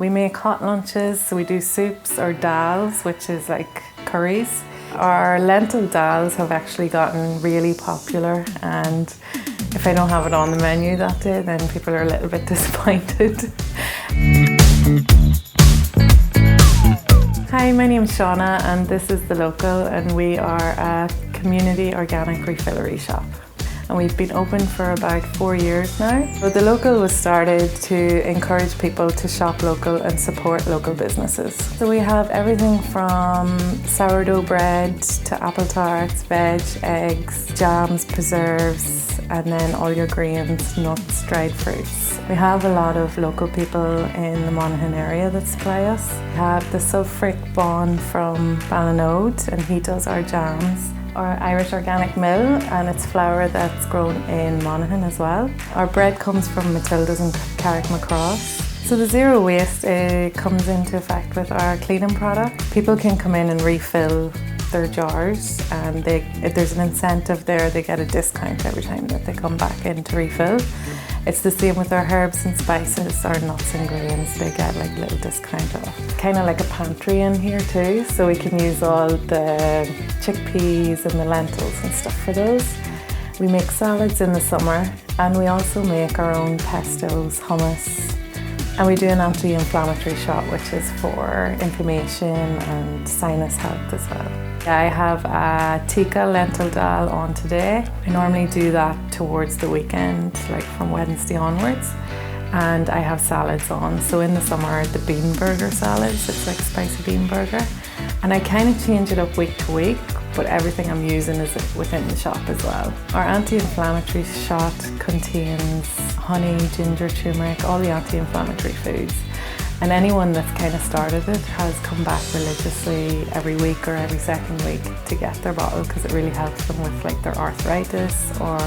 We make hot lunches, so we do soups or dhals, which is like curries. Our lentil dhals have actually gotten really popular, and if I don't have it on the menu that day, then people are a little bit disappointed. Hi, my name's Shauna and this is The Local, and we are a community organic refillery shop. And we've been open for about 4 years now. So The Local was started to encourage people to shop local and support local businesses. So we have everything from sourdough bread to apple tarts, veg, eggs, jams, preserves, and then all your grains, nuts, dried fruits. We have a lot of local people in the Monaghan area that supply us. We have the Subh Fraoċ Bán from Ballybay, and he does our jams. Our Irish organic mill, and it's flour that's grown in Monaghan as well. Our bread comes from Matildas and Carrickmacross. So the zero waste comes into effect with our cleaning product. People can come in and refill their jars, and if there's an incentive there, they get a discount every time that they come back in to refill. It's the same with our herbs and spices, our nuts and grains, they get like a little discount off. Kind of like a pantry in here too, so we can use all the chickpeas and the lentils and stuff for those. We make salads in the summer, and we also make our own pestos, hummus, and we do an anti-inflammatory shot, which is for inflammation and sinus health as well. I have a tikka lentil dal on today. I normally do that towards the weekend, like from Wednesday onwards. And I have salads on. So in the summer, the bean burger salads, it's like spicy bean burger. And I kind of change it up week to week, but everything I'm using is within the shop as well. Our anti-inflammatory shot contains honey, ginger, turmeric, all the anti-inflammatory foods. And anyone that's kind of started it has come back religiously every week or every second week to get their bottle, because it really helps them with like their arthritis or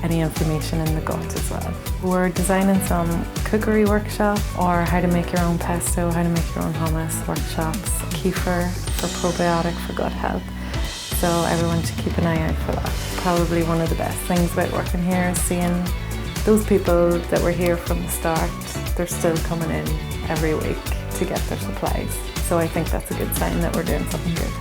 any inflammation in the gut as well. We're designing some cookery workshop, or how to make your own pesto, how to make your own hummus workshops, kefir for probiotic for gut health. So everyone should keep an eye out for that. Probably one of the best things about working here is seeing those people that were here from the start, they're still coming in every week to get their supplies. So I think that's a good sign that we're doing something good.